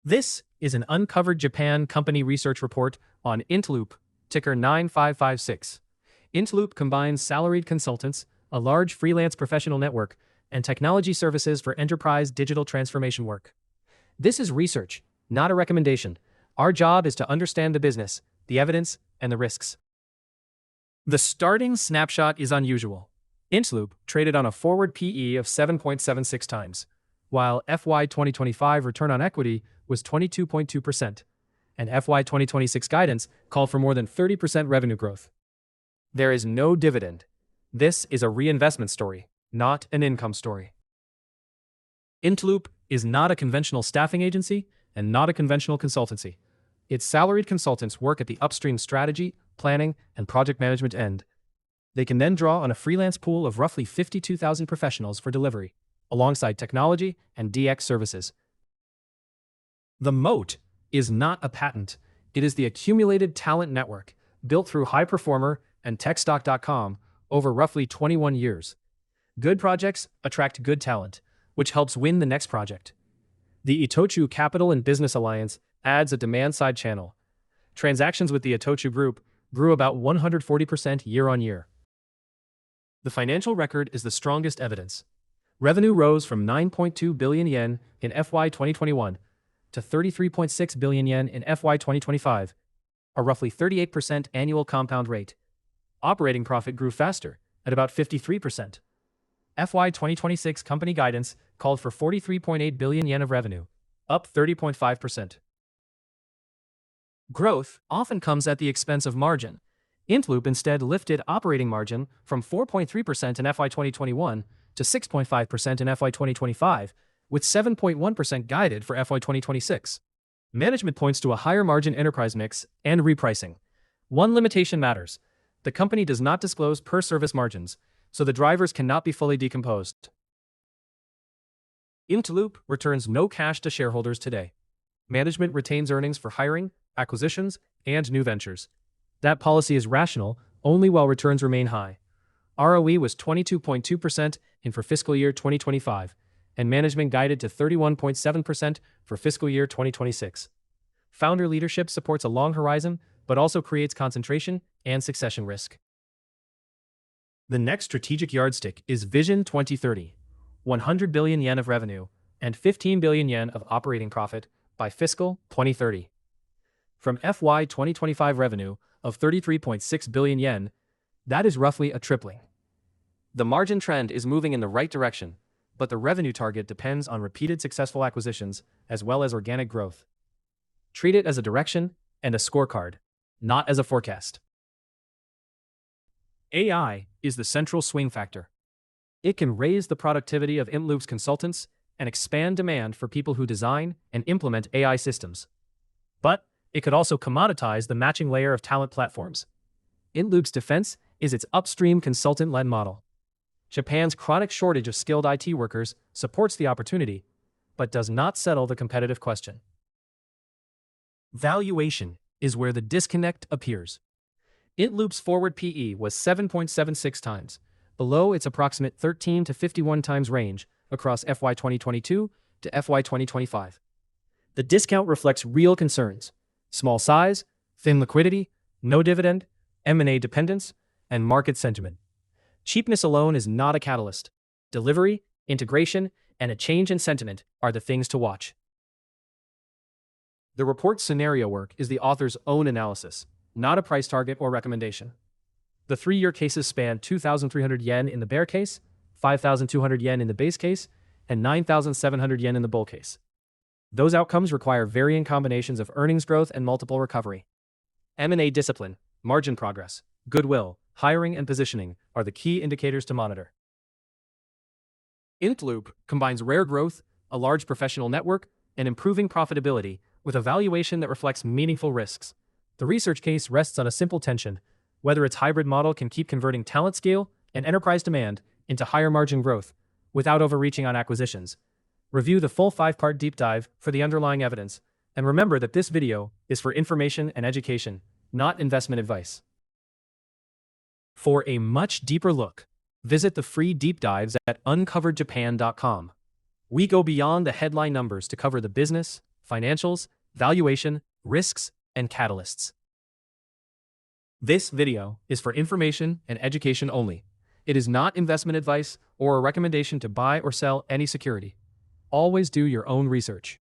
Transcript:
This is an Uncovered Japan company research report on INTLOOP, ticker 9556. INTLOOP combines salaried consultants, a large freelance professional network, and technology services for enterprise digital transformation work. This is research, not a recommendation. Our job is to understand the business, the evidence, and the risks. The starting snapshot is unusual. INTLOOP traded on a forward PE of 7.76 times, while FY 2025 return on equity was 22.2%, and FY 2026 guidance called for more than 30% revenue growth. There is no dividend. This is a reinvestment story, not an income story. INTLOOP is not a conventional staffing agency and not a conventional consultancy. Its salaried consultants work at the upstream strategy, planning, and project management end. They can then draw on a freelance pool of roughly 52,000 professionals for delivery, alongside technology and DX services. The moat is not a patent. It is the accumulated talent network built through High Performer and TechStock.com over roughly 21 years. Good projects attract good talent, which helps win the next project. The Itochu Capital and Business Alliance adds a demand-side channel. Transactions with the Itochu Group grew about 140% year-on-year. The financial record is the strongest evidence. Revenue rose from 9.2 billion yen in FY 2021 to 33.6 billion yen in FY 2025, a roughly 38% annual compound rate. Operating profit grew faster, at about 53%. FY 2026 company guidance called for 43.8 billion yen of revenue, up 30.5%. Growth often comes at the expense of margin. INTLOOP instead lifted operating margin from 4.3% in FY 2021 to 6.5% in FY 2025, with 7.1% guided for FY 2026. Management points to a higher margin enterprise mix and repricing. One limitation matters. The company does not disclose per-service margins, so the drivers cannot be fully decomposed. INTLOOP returns no cash to shareholders today. Management retains earnings for hiring, acquisitions, and new ventures. That policy is rational only while returns remain high. ROE was 22.2% for fiscal year 2025, and management guided to 31.7% for fiscal year 2026. Founder leadership supports a long horizon, but also creates concentration and succession risk. The next strategic yardstick is Vision 2030, 100 billion yen of revenue and 15 billion yen of operating profit by fiscal 2030. From FY 2025 revenue of 33.6 billion yen, that is roughly a tripling. The margin trend is moving in the right direction, but the revenue target depends on repeated successful acquisitions as well as organic growth. Treat it as a direction and a scorecard, not as a forecast. AI is the central swing factor. It can raise the productivity of INTLOOP's consultants and expand demand for people who design and implement AI systems. But it could also commoditize the matching layer of talent platforms. INTLOOP's defense is its upstream consultant-led model. Japan's chronic shortage of skilled IT workers supports the opportunity, but does not settle the competitive question. Valuation is where the disconnect appears. INTLOOP's forward PE was 7.76 times, below its approximate 13 to 51 times range across FY 2022 to FY 2025. The discount reflects real concerns: small size, thin liquidity, no dividend, M&A dependence, and market sentiment. Cheapness alone is not a catalyst. Delivery, integration, and a change in sentiment are the things to watch. The report's scenario work is the author's own analysis, not a price target or recommendation. The 3-year cases span 2,300 yen in the bear case, 5,200 yen in the base case, and 9,700 yen in the bull case. Those outcomes require varying combinations of earnings growth and multiple recovery. M&A discipline, margin progress, goodwill, hiring, and positioning are the key indicators to monitor. INTLOOP combines rare growth, a large professional network, and improving profitability with a valuation that reflects meaningful risks. The research case rests on a simple tension: whether its hybrid model can keep converting talent scale and enterprise demand into higher margin growth without overreaching on acquisitions. Review the full 5-part deep dive for the underlying evidence, and remember that this video is for information and education, not investment advice. For a much deeper look, visit the free deep dives at uncoveredjapan.com. We go beyond the headline numbers to cover the business, financials, valuation, risks, and catalysts. This video is for information and education only. It is not investment advice or a recommendation to buy or sell any security. Always do your own research.